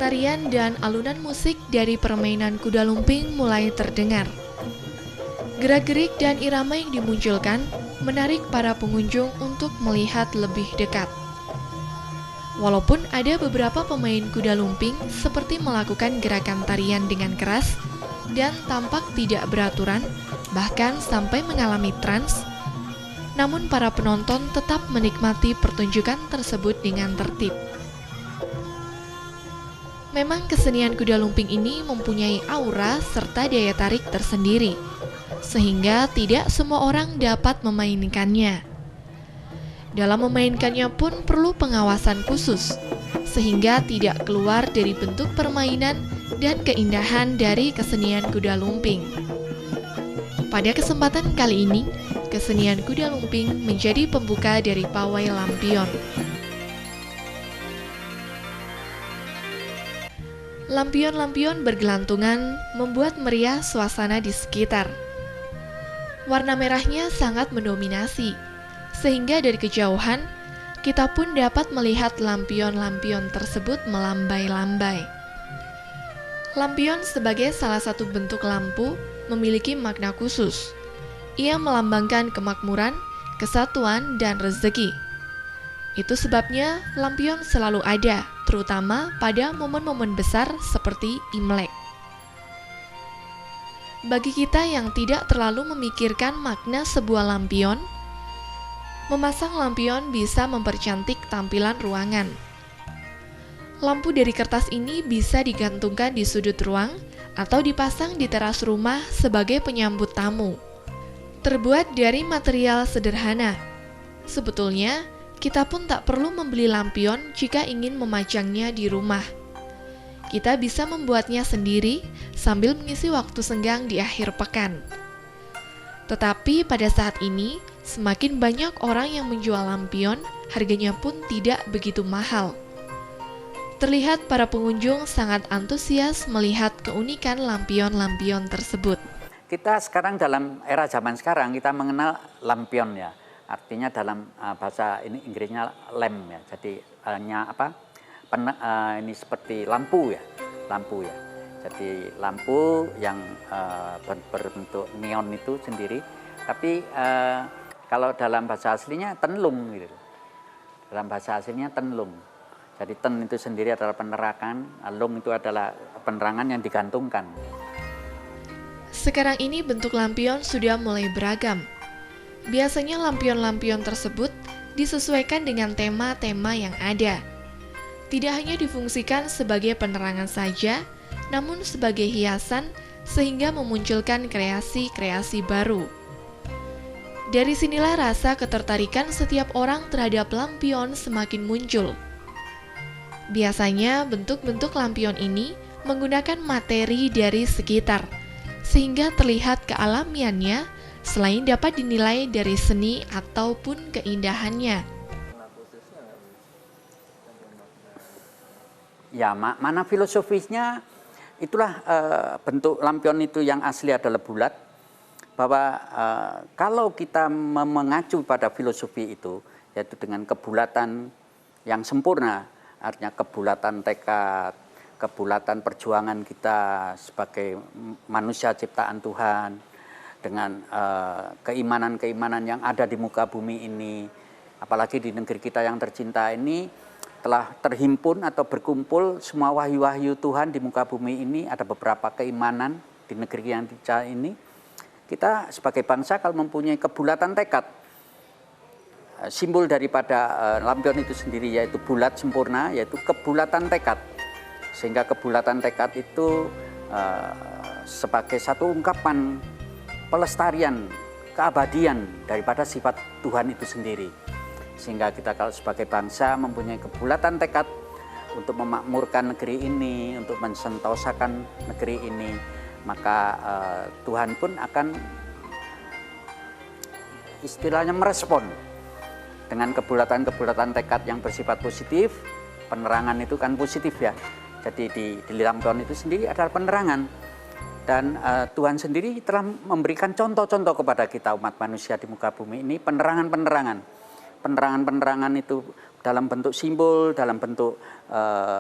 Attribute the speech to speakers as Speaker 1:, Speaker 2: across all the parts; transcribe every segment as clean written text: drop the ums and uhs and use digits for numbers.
Speaker 1: tarian dan alunan musik dari permainan kuda lumping mulai terdengar. Gerak-gerik dan irama yang dimunculkan menarik para pengunjung untuk melihat lebih dekat. Walaupun ada beberapa pemain kuda lumping seperti melakukan gerakan tarian dengan keras dan tampak tidak beraturan, bahkan sampai mengalami trans, namun para penonton tetap menikmati pertunjukan tersebut dengan tertib. Memang kesenian kuda lumping ini mempunyai aura serta daya tarik tersendiri, sehingga tidak semua orang dapat memainkannya. Dalam memainkannya pun perlu pengawasan khusus, sehingga tidak keluar dari bentuk permainan dan keindahan dari kesenian kuda lumping. Pada kesempatan kali ini, kesenian kuda lumping menjadi pembuka dari pawai lampion. Lampion-lampion bergelantungan membuat meriah suasana di sekitar. Warna merahnya sangat mendominasi, sehingga dari kejauhan kita pun dapat melihat lampion-lampion tersebut melambai-lambai. Lampion sebagai salah satu bentuk lampu memiliki makna khusus. Ia melambangkan kemakmuran, kesatuan, dan rezeki. Itu sebabnya lampion selalu ada, terutama pada momen-momen besar seperti Imlek. Bagi kita yang tidak terlalu memikirkan makna sebuah lampion, memasang lampion bisa mempercantik tampilan ruangan. Lampu dari kertas ini bisa digantungkan di sudut ruang atau dipasang di teras rumah sebagai penyambut tamu. Terbuat dari material sederhana. Sebetulnya, kita pun tak perlu membeli lampion jika ingin memajangnya di rumah. Kita bisa membuatnya sendiri sambil mengisi waktu senggang di akhir pekan. Tetapi pada saat ini, semakin banyak orang yang menjual lampion, harganya pun tidak begitu mahal. Terlihat para pengunjung sangat antusias melihat keunikan lampion-lampion tersebut.
Speaker 2: Kita sekarang dalam era zaman sekarang, kita mengenal lampion ya. Artinya dalam bahasa ini Inggrisnya lamp ya. Jadi ini seperti lampu ya. Jadi lampu yang berbentuk neon itu sendiri. Tapi kalau dalam bahasa aslinya tenlung gitu. Dalam bahasa aslinya tenlung. Jadi ten itu sendiri adalah penerangan, lung itu adalah penerangan yang digantungkan.
Speaker 1: Sekarang ini bentuk lampion sudah mulai beragam. Biasanya lampion-lampion tersebut disesuaikan dengan tema-tema yang ada. Tidak hanya difungsikan sebagai penerangan saja, namun sebagai hiasan sehingga memunculkan kreasi-kreasi baru. Dari sinilah rasa ketertarikan setiap orang terhadap lampion semakin muncul. Biasanya bentuk-bentuk lampion ini menggunakan materi dari sekitar, sehingga terlihat kealamiannya selain dapat dinilai dari seni ataupun keindahannya.
Speaker 2: Ya, mana filosofisnya itulah bentuk lampion itu yang asli adalah bulat. Bahwa kalau kita mengacu pada filosofi itu, yaitu dengan kebulatan yang sempurna, artinya kebulatan tekad, kebulatan perjuangan kita sebagai manusia ciptaan Tuhan, dengan keimanan-keimanan yang ada di muka bumi ini, apalagi di negeri kita yang tercinta ini, telah terhimpun atau berkumpul semua wahyu-wahyu Tuhan di muka bumi ini. Ada beberapa keimanan di negeri yang tercinta ini. Kita sebagai bangsa kalau mempunyai kebulatan tekad, simbol daripada lampion itu sendiri yaitu bulat sempurna, yaitu kebulatan tekad. Sehingga kebulatan tekad itu sebagai satu ungkapan pelestarian, keabadian daripada sifat Tuhan itu sendiri. Sehingga kita kalau sebagai bangsa mempunyai kebulatan tekad untuk memakmurkan negeri ini, untuk mensentosakan negeri ini, maka Tuhan pun akan istilahnya merespon dengan kebulatan-kebulatan tekad yang bersifat positif. Penerangan itu kan positif ya. Jadi di lampion itu sendiri adalah penerangan. Dan Tuhan sendiri telah memberikan contoh-contoh kepada kita umat manusia di muka bumi ini, penerangan-penerangan. Penerangan-penerangan itu dalam bentuk simbol, dalam bentuk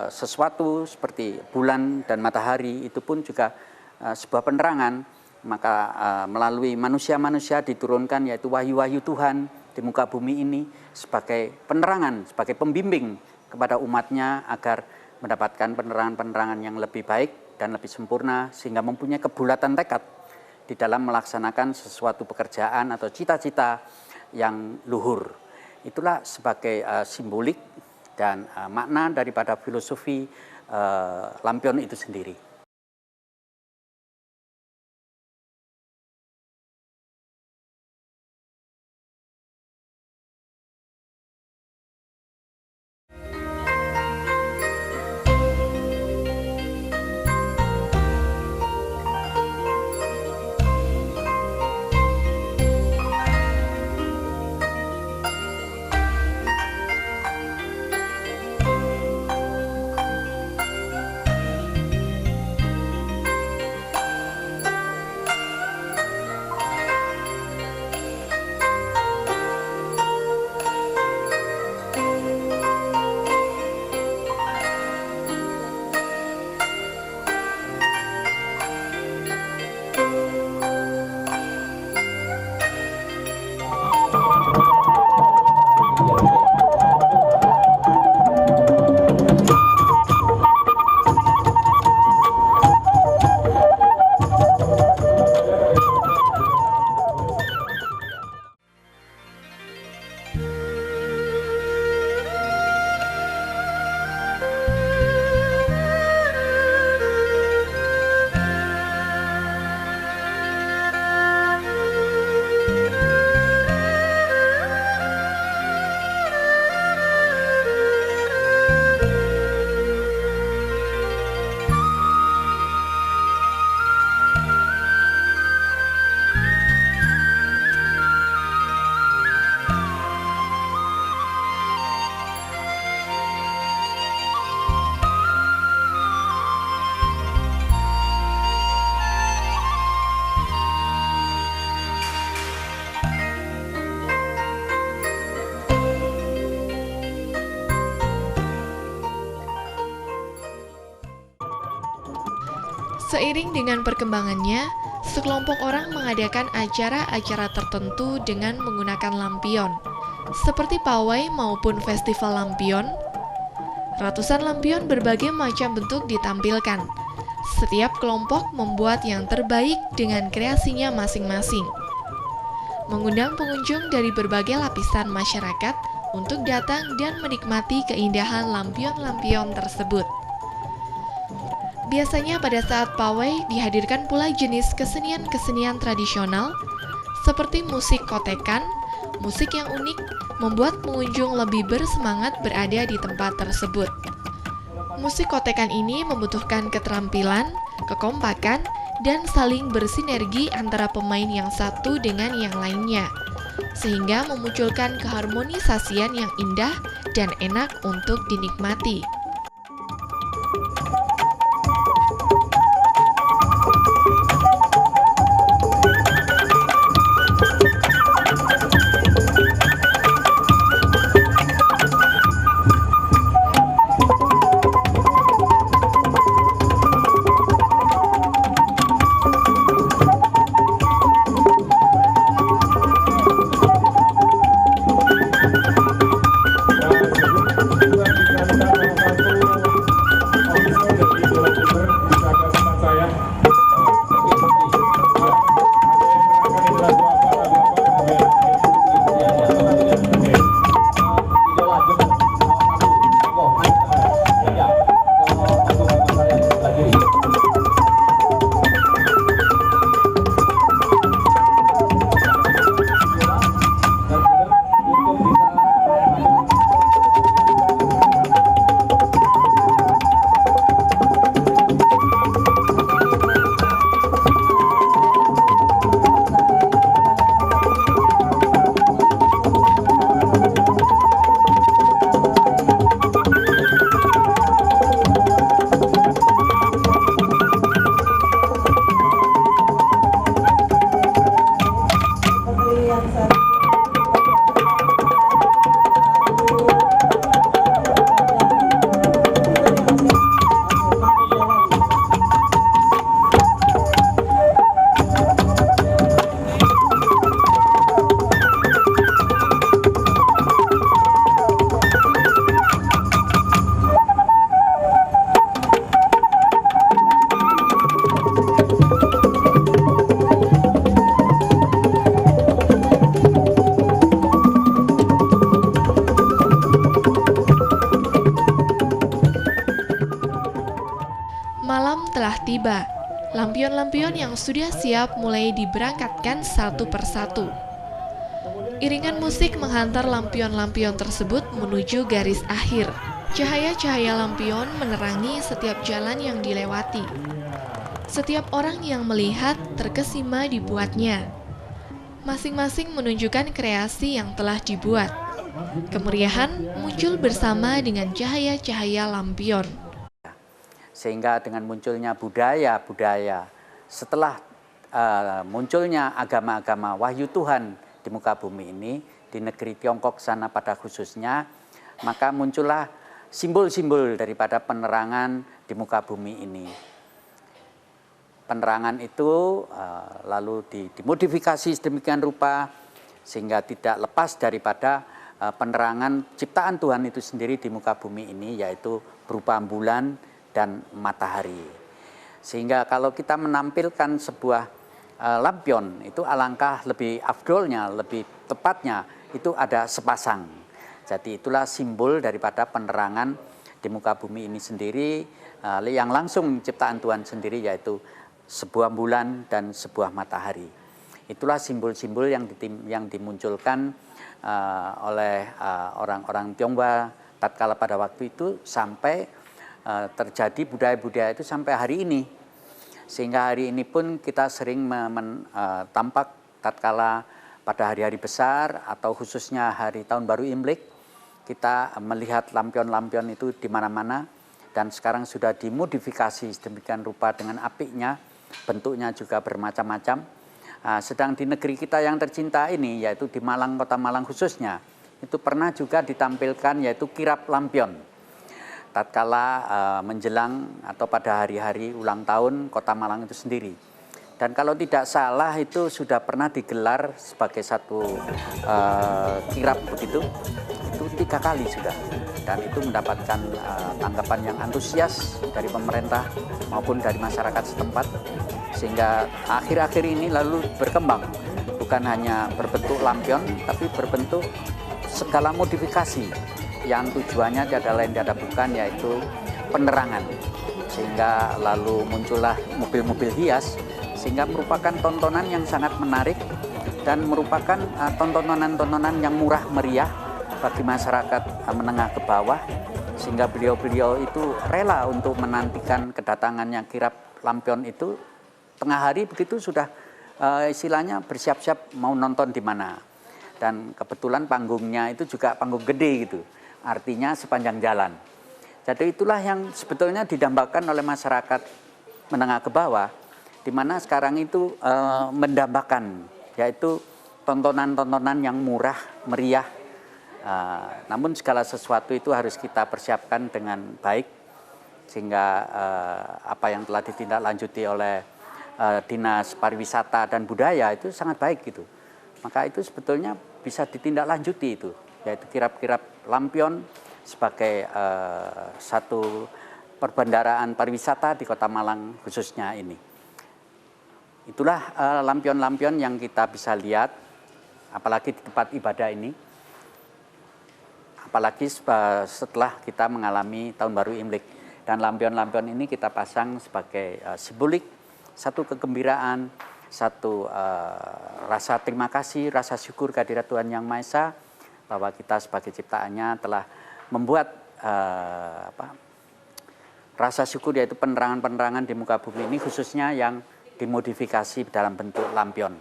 Speaker 2: sesuatu seperti bulan dan matahari itu pun juga sebuah penerangan. Maka melalui manusia-manusia diturunkan yaitu wahyu-wahyu Tuhan di muka bumi ini sebagai penerangan, sebagai pembimbing kepada umatnya agar mendapatkan penerangan-penerangan yang lebih baik dan lebih sempurna, sehingga mempunyai kebulatan tekad di dalam melaksanakan sesuatu pekerjaan atau cita-cita yang luhur. Itulah sebagai simbolik dan makna daripada filosofi lampion itu sendiri.
Speaker 1: Seiring dengan perkembangannya, sekelompok orang mengadakan acara-acara tertentu dengan menggunakan lampion, seperti pawai maupun festival lampion. Ratusan lampion berbagai macam bentuk ditampilkan. Setiap kelompok membuat yang terbaik dengan kreasinya masing-masing, mengundang pengunjung dari berbagai lapisan masyarakat untuk datang dan menikmati keindahan lampion-lampion tersebut. Biasanya pada saat pawai dihadirkan pula jenis kesenian-kesenian tradisional seperti musik kotekan. Musik yang unik membuat pengunjung lebih bersemangat berada di tempat tersebut. Musik kotekan ini membutuhkan keterampilan, kekompakan, dan saling bersinergi antara pemain yang satu dengan yang lainnya, sehingga memunculkan keharmonisasian yang indah dan enak untuk dinikmati. telah tiba. Lampion-lampion yang sudah siap mulai diberangkatkan satu persatu. Iringan musik menghantar lampion-lampion tersebut menuju garis akhir. Cahaya-cahaya lampion menerangi setiap jalan yang dilewati. Setiap orang yang melihat terkesima dibuatnya. Masing-masing menunjukkan kreasi yang telah dibuat. Kemeriahan muncul bersama dengan cahaya-cahaya lampion.
Speaker 2: Sehingga dengan munculnya budaya-budaya, setelah munculnya agama-agama wahyu Tuhan di muka bumi ini, di negeri Tiongkok sana pada khususnya, maka muncullah simbol-simbol daripada penerangan di muka bumi ini. Penerangan itu lalu dimodifikasi sedemikian rupa sehingga tidak lepas daripada penerangan ciptaan Tuhan itu sendiri di muka bumi ini, yaitu berupa bulan dan matahari. Sehingga kalau kita menampilkan sebuah lampion, itu alangkah lebih afdolnya, lebih tepatnya itu ada sepasang. Jadi itulah simbol daripada penerangan di muka bumi ini sendiri, yang langsung ciptaan Tuhan sendiri, yaitu sebuah bulan dan sebuah matahari. Itulah simbol-simbol yang dimunculkan oleh orang-orang Tionghoa tatkala pada waktu itu, sampai terjadi budaya-budaya itu sampai hari ini. Sehingga hari ini pun kita sering tampak tatkala pada hari-hari besar atau khususnya hari tahun baru Imlek, kita melihat lampion-lampion itu di mana-mana, dan sekarang sudah dimodifikasi sedemikian rupa dengan apiknya, bentuknya juga bermacam-macam. Sedang di negeri kita yang tercinta ini, yaitu di Malang, Kota Malang khususnya, itu pernah juga ditampilkan yaitu kirap lampion. Tatkala menjelang atau pada hari-hari ulang tahun Kota Malang itu sendiri. Dan kalau tidak salah itu sudah pernah digelar sebagai satu kirap begitu, itu 3 kali sudah. Dan itu mendapatkan tanggapan yang antusias dari pemerintah maupun dari masyarakat setempat. Sehingga akhir-akhir ini lalu berkembang, bukan hanya berbentuk lampion, tapi berbentuk segala modifikasi yang tujuannya tiada lain tiada bukan, yaitu penerangan. Sehingga lalu muncullah mobil-mobil hias, sehingga merupakan tontonan yang sangat menarik dan merupakan tontonan-tontonan yang murah meriah bagi masyarakat menengah ke bawah, sehingga beliau-beliau itu rela untuk menantikan kedatangannya kirap lampion itu tengah hari begitu, sudah istilahnya bersiap-siap mau nonton di mana. Dan kebetulan panggungnya itu juga panggung gede gitu, artinya sepanjang jalan. Jadi itulah yang sebetulnya didambakan oleh masyarakat menengah ke bawah, di mana sekarang itu mendambakan, yaitu tontonan-tontonan yang murah, meriah. Namun segala sesuatu itu harus kita persiapkan dengan baik, sehingga apa yang telah ditindaklanjuti oleh Dinas Pariwisata dan Budaya itu sangat baik gitu. Maka itu sebetulnya bisa ditindaklanjuti itu, yaitu kirap-kirap lampion sebagai satu perbendaharaan pariwisata di Kota Malang khususnya ini. Itulah lampion-lampion yang kita bisa lihat, apalagi di tempat ibadah ini. Apalagi setelah kita mengalami Tahun Baru Imlek. Dan lampion-lampion ini kita pasang sebagai simbolik, satu kegembiraan, satu rasa terima kasih, rasa syukur kehadirat Tuhan Yang Maha Esa, bahwa kita sebagai ciptaannya telah membuat rasa syukur, yaitu penerangan-penerangan di muka bumi ini, khususnya yang dimodifikasi dalam bentuk lampion.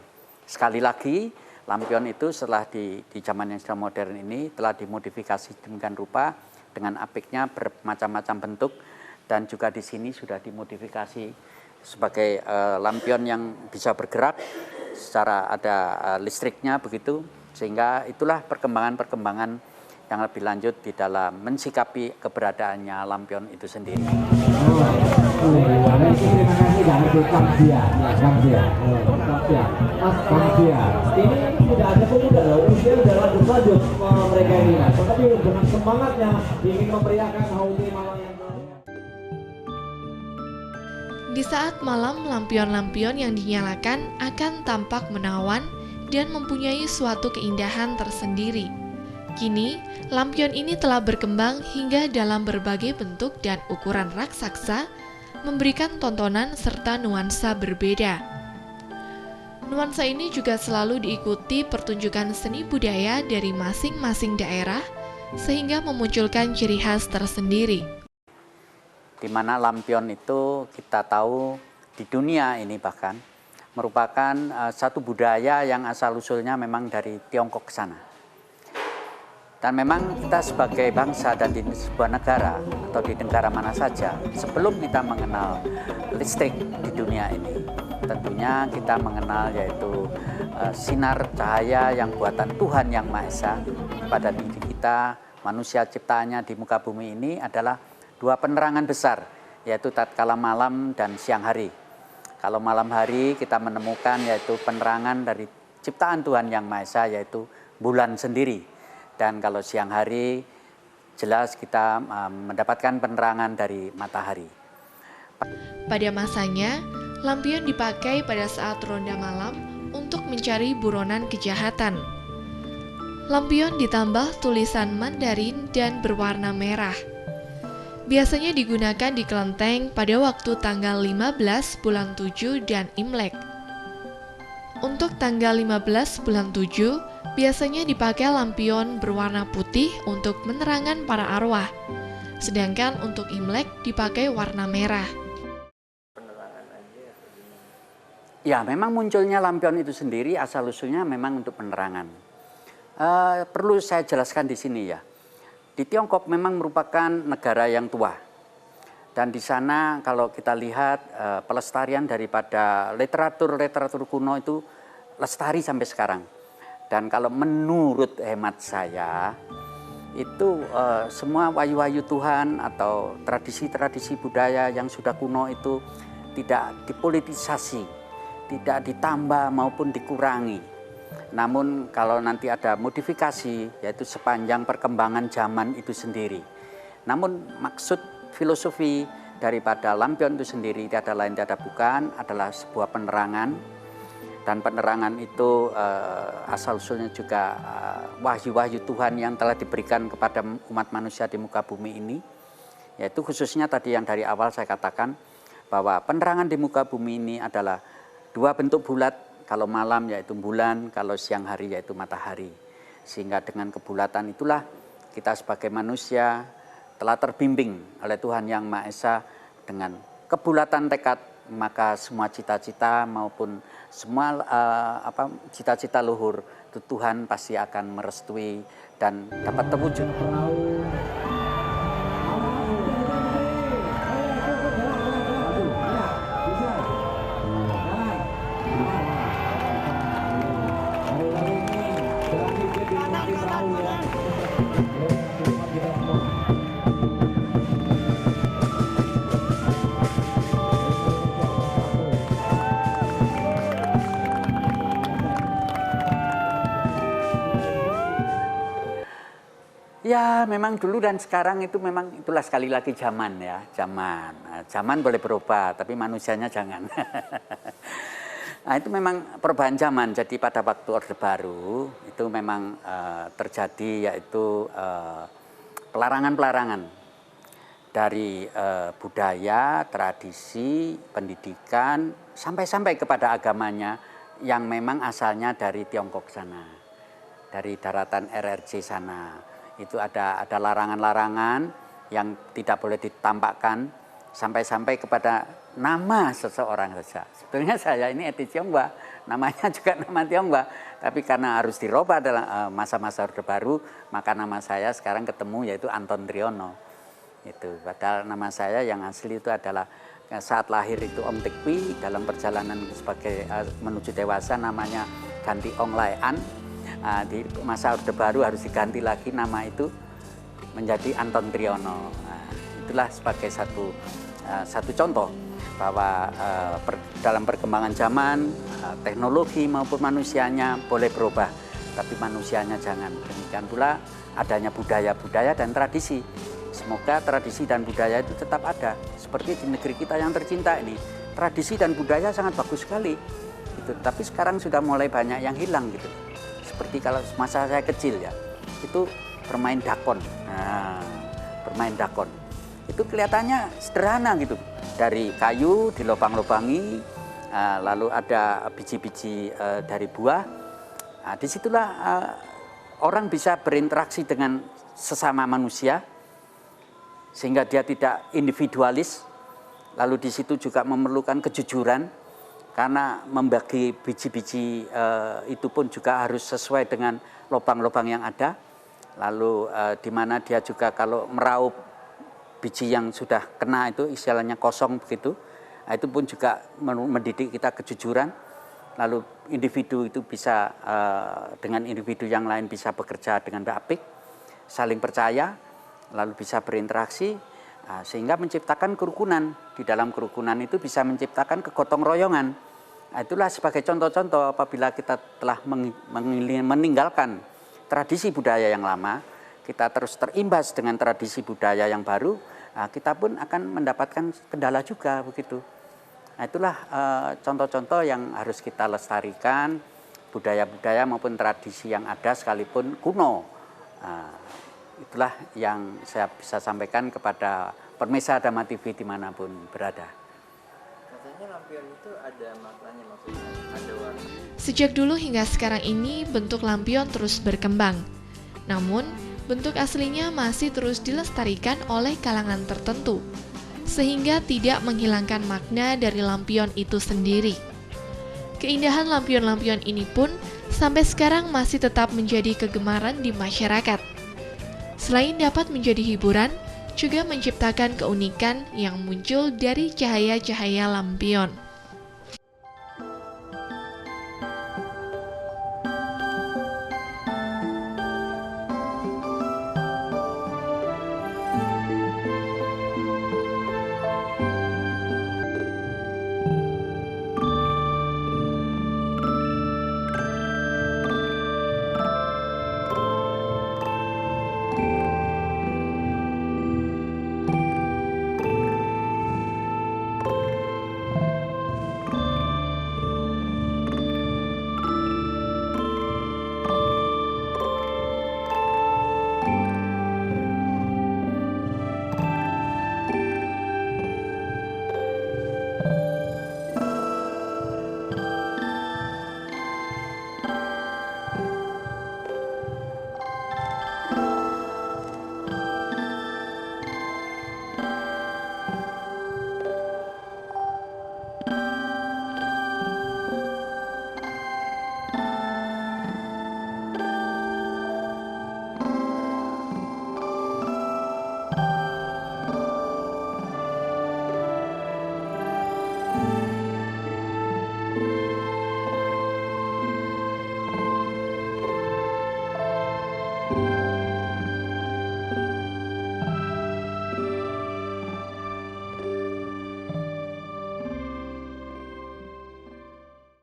Speaker 2: Sekali lagi, lampion itu setelah di zaman yang sudah modern ini telah dimodifikasi demikian rupa dengan apiknya bermacam-macam bentuk, dan juga di sini sudah dimodifikasi sebagai lampion yang bisa bergerak secara ada listriknya begitu, sehingga itulah perkembangan-perkembangan yang lebih lanjut di dalam mensikapi keberadaannya lampion itu sendiri.
Speaker 3: Ini tidak ada pemuda loh, usia sudah lanjut mereka ini, tetapi dengan semangatnya ingin memeriahkan Hauti Malang yang
Speaker 1: Di saat malam, lampion-lampion yang dinyalakan akan tampak menawan dan mempunyai suatu keindahan tersendiri. Kini, lampion ini telah berkembang hingga dalam berbagai bentuk dan ukuran raksasa, memberikan tontonan serta nuansa berbeda. Nuansa ini juga selalu diikuti pertunjukan seni budaya dari masing-masing daerah, sehingga memunculkan ciri khas tersendiri.
Speaker 2: Di mana lampion itu kita tahu di dunia ini bahkan merupakan satu budaya yang asal-usulnya memang dari Tiongkok sana. Dan memang kita sebagai bangsa dan di sebuah negara atau di negara mana saja, sebelum kita mengenal listrik di dunia ini, tentunya kita mengenal yaitu sinar cahaya yang buatan Tuhan Yang Maha Esa pada diri kita, manusia ciptaannya di muka bumi ini adalah dua penerangan besar, yaitu tatkala malam dan siang hari. Kalau malam hari kita menemukan yaitu penerangan dari ciptaan Tuhan Yang Maha Esa, yaitu bulan sendiri. Dan kalau siang hari jelas kita mendapatkan penerangan dari matahari.
Speaker 1: Pada masanya, lampion dipakai pada saat ronda malam untuk mencari buronan kejahatan. Lampion ditambah tulisan Mandarin dan berwarna merah. Biasanya digunakan di kelenteng pada waktu tanggal 15 bulan 7 dan Imlek. Untuk tanggal 15 bulan 7, biasanya dipakai lampion berwarna putih untuk penerangan para arwah. Sedangkan untuk Imlek dipakai warna merah.
Speaker 2: Ya, memang munculnya lampion itu sendiri asal-usulnya memang untuk penerangan. Perlu saya jelaskan di sini ya. Di Tiongkok memang merupakan negara yang tua. Dan di sana kalau kita lihat pelestarian daripada literatur kuno itu lestari sampai sekarang. Dan kalau menurut hemat saya, itu semua wayu-wayu Tuhan atau tradisi-tradisi budaya yang sudah kuno itu tidak dipolitisasi, tidak ditambah maupun dikurangi. Namun kalau nanti ada modifikasi, yaitu sepanjang perkembangan zaman itu sendiri. Namun maksud filosofi daripada lampion itu sendiri tiada lain tiada bukan adalah sebuah penerangan. Dan penerangan itu asal-usulnya juga wahyu-wahyu Tuhan yang telah diberikan kepada umat manusia di muka bumi ini. Yaitu khususnya tadi yang dari awal saya katakan bahwa penerangan di muka bumi ini adalah dua bentuk bulat. Kalau malam yaitu bulan, kalau siang hari yaitu matahari. Sehingga dengan kebulatan itulah kita sebagai manusia telah terbimbing oleh Tuhan Yang Maha Esa dengan kebulatan tekad, maka semua cita-cita maupun semua cita-cita luhur itu Tuhan pasti akan merestui dan dapat terwujud. Ya, memang dulu dan sekarang itu memang itulah sekali lagi zaman ya, zaman. Zaman boleh berubah, tapi manusianya jangan. Nah, itu memang perubahan zaman. Jadi pada waktu Orde Baru itu memang terjadi yaitu pelarangan-pelarangan dari budaya, tradisi, pendidikan sampai-sampai kepada agamanya yang memang asalnya dari Tiongkok sana, dari daratan RRC sana. Itu ada larangan-larangan yang tidak boleh ditampakkan sampai-sampai kepada nama seseorang saja. Sebetulnya saya ini etnis Tionghoa, namanya juga nama Tionghoa, tapi karena harus dirubah dalam masa-masa Orde Baru, maka nama saya sekarang ketemu yaitu Anton Triono. Itu padahal nama saya yang asli itu adalah saat lahir itu Om Tikwi, dalam perjalanan sebagai menuju dewasa namanya ganti Ong Lai An. Di masa Orde Baru harus diganti lagi nama itu menjadi Anton Triono. Itulah sebagai satu contoh bahwa dalam perkembangan zaman teknologi maupun manusianya boleh berubah, tapi manusianya jangan. Demikian pula adanya budaya-budaya dan tradisi. Semoga tradisi dan budaya itu tetap ada. Seperti di negeri kita yang tercinta ini, tradisi dan budaya sangat bagus sekali. Gitu. Tapi sekarang sudah mulai banyak yang hilang gitu. Seperti kalau masa saya kecil ya, itu bermain dakon. Nah, bermain dakon. Itu kelihatannya sederhana gitu. dari kayu dilobang-lobangi, lalu ada biji-biji dari buah. Nah, disitulah orang bisa berinteraksi dengan sesama manusia, sehingga dia tidak individualis. Lalu di situ juga memerlukan kejujuran, karena membagi biji-biji itu pun juga harus sesuai dengan lubang-lubang yang ada. Lalu di mana dia juga kalau meraup biji yang sudah kena itu istilahnya kosong begitu, nah, itu pun juga mendidik kita kejujuran. Lalu individu itu bisa dengan individu yang lain bisa bekerja dengan apik, saling percaya, lalu bisa berinteraksi, sehingga menciptakan kerukunan. Di dalam kerukunan itu bisa menciptakan kegotong royongan. Nah, itulah sebagai contoh-contoh apabila kita telah meninggalkan tradisi budaya yang lama, kita terus terimbas dengan tradisi budaya yang baru, kita pun akan mendapatkan kendala juga begitu. Nah, itulah contoh-contoh yang harus kita lestarikan, budaya-budaya maupun tradisi yang ada sekalipun kuno. Itulah yang saya bisa sampaikan kepada pemirsa Dhamma TV dimanapun berada.
Speaker 4: Katanya lampion itu ada maknanya, maksudnya ada warna.
Speaker 1: Sejak dulu hingga sekarang ini bentuk lampion terus berkembang. Namun, bentuk aslinya masih terus dilestarikan oleh kalangan tertentu, sehingga tidak menghilangkan makna dari lampion itu sendiri. Keindahan lampion-lampion ini pun sampai sekarang masih tetap menjadi kegemaran di masyarakat. Selain dapat menjadi hiburan, juga menciptakan keunikan yang muncul dari cahaya-cahaya lampion.